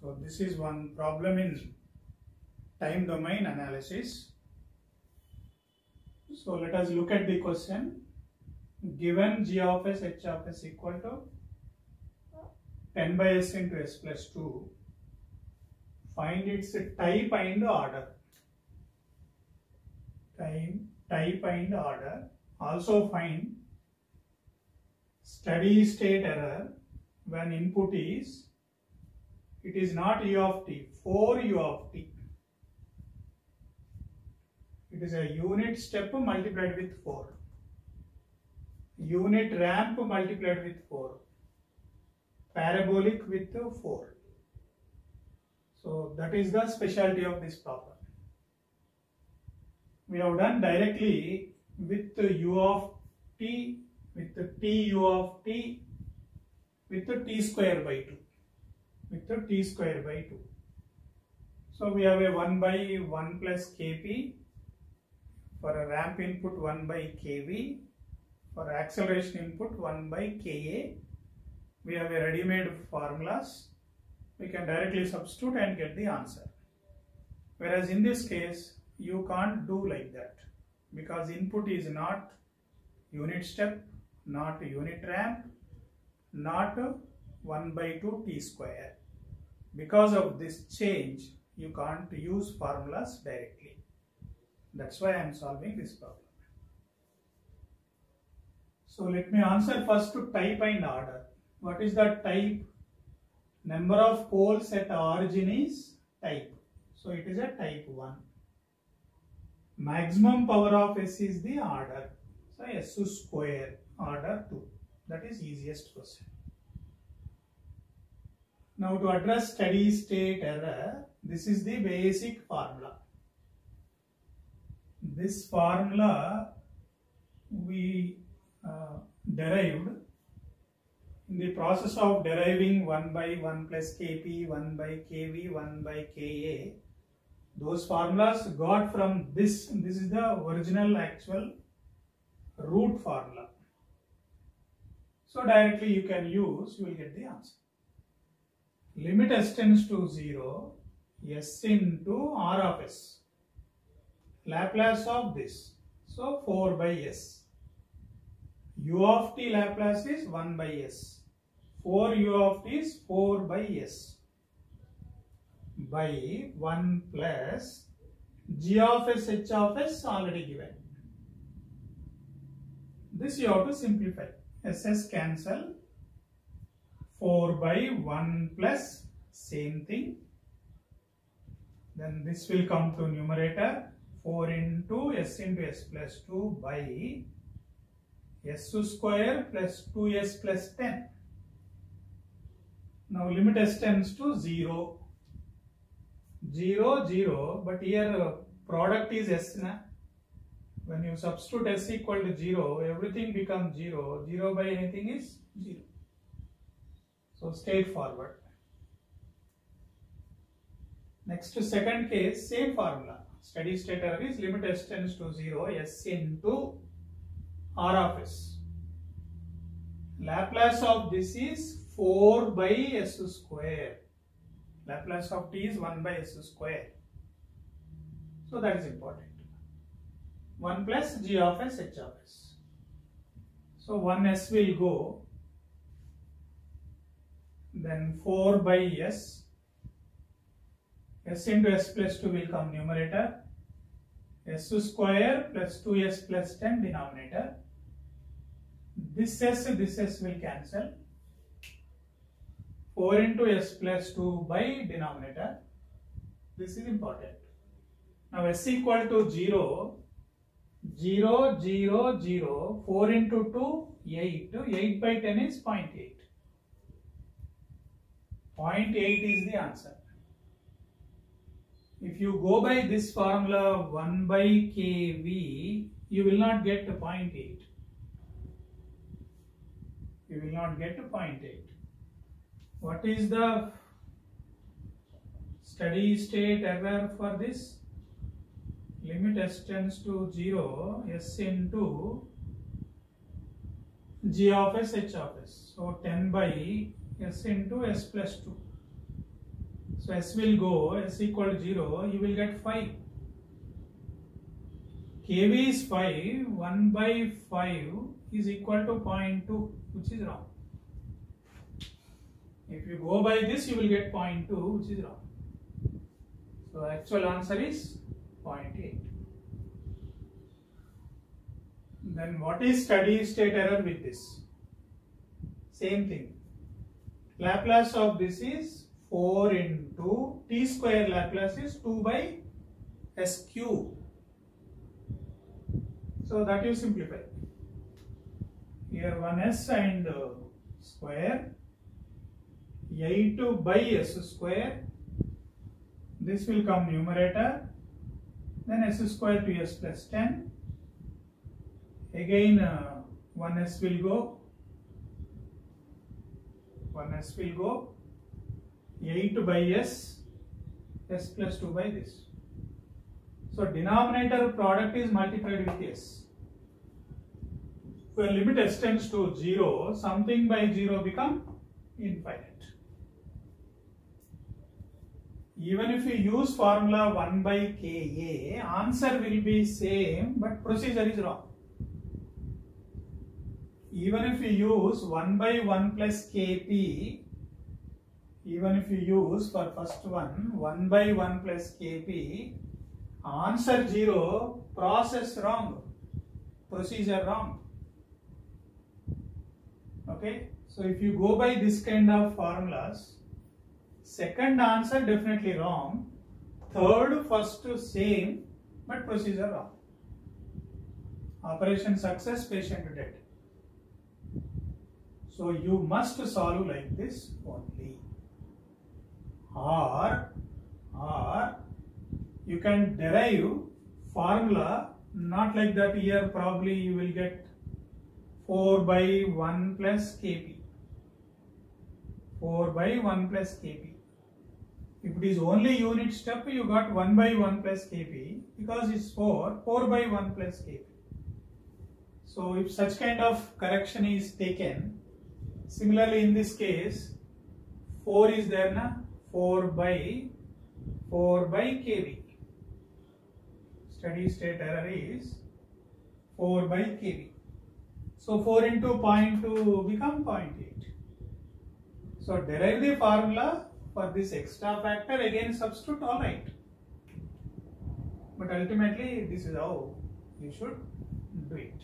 So this is one problem in time domain analysis. So let us look at the question. Given g of s, h of s equal to 10 by s into s plus 2, find its type and order. Type and order. Also find steady state error when input is, it is not u of t, for u of t. It is a unit step multiplied with 4. Unit ramp multiplied with 4. Parabolic with 4. So that is the specialty of this problem. We have done directly with u of t, with t u of t, with t square by 2. With t square by 2. So we have a 1 by 1 plus kp. For a ramp input 1 by kv. For acceleration input 1 by ka. We have a ready-made formulas. We can directly substitute and get the answer. Whereas in this case, you can't do like that, because input is not unit step, not unit ramp, not 1 by 2 t square. Because of this change, you can't use formulas directly. That's why I am solving this problem. So let me answer first to type and order. What is the type? Number of poles at origin is type. So it is a type 1. Maximum power of s is the order. So s square, order 2. That is easiest question. Now to address steady state error, this is the basic formula. This formula we derived in the process of deriving 1 by 1 plus kp, 1 by kv, 1 by ka. Those formulas got from this. This is the original actual root formula. So directly you can use, you will get the answer. Limit s tends to 0, s into r of s. Laplace of this. So 4 by s. U of t Laplace is 1 by s. 4 u of t is 4 by s. By 1 plus g of s, h of s already given. This you have to simplify. SS cancel. 4 by 1 plus same thing. Then this will come to numerator. 4 into s plus 2 by s square plus 2s plus 10. Now limit s tends to 0. 0, 0, but here product is s. Na? When you substitute s equal to 0, everything becomes 0. 0 by anything is 0. So straightforward. Next to second case, same formula. Steady state error is limit s tends to 0, s into r of s. Laplace of this is 4 by s square. Laplace of t is 1 by s square. So that is important. 1 plus g of s, h of s. So 1s will go. Then 4 by s. S into s plus 2 will come numerator. S square plus 2s plus 10 denominator. This s will cancel. 4 into s plus 2 by denominator. This is important. Now s equal to 0. 0, 0, 0. 4 into 2, 8. 8 by 10 is 0.8. 0.8 is the answer. If you go by this formula 1 by kv, you will not get 0.8. You will not get 0.8. What is the steady state error for this? Limit s tends to 0, s into g of s, h of s. So 10 by s into s plus 2. So S will go, S equal to 0, you will get 5. kV is 5, 1 by 5 is equal to 0.2, which is wrong. If you go by this, you will get 0.2, which is wrong. So actual answer is 0.8. Then what is steady state error with this? Same thing. Laplace of this is 4 into t square, Laplace is 2 by s cube. So that you simplify. Here 1s and square, 8 by s square. This will come numerator. Then s square to s plus 10. Again 1s will go. 1s will go. 8 by s plus 2 by this. So denominator product is multiplied with s. When limit s tends to 0, something by 0 become infinite. Even if you use formula 1 by Ka, answer will be same, but procedure is wrong. Even if you use 1 by 1 plus Kp, even if you use for first one 1 by 1 plus Kp, answer 0, process wrong, procedure wrong. Okay, so if you go by this kind of formulas, second answer definitely wrong, third, first same, but procedure wrong. Operation success, patient dead. So you must solve like this only. Or you can derive formula not like that. Here probably you will get 4 by 1 plus Kp. 4 by 1 plus Kp. If it is only unit step, you got 1 by 1 plus Kp, because it's 4 by 1 plus Kp. So if such kind of correction is taken, similarly in this case, 4 is there na, 4 by Kv. Steady state error is 4 by Kv. So 4 into 0.2 become 0.8. So derive the formula for this extra factor, again substitute, alright. But ultimately this is how you should do it.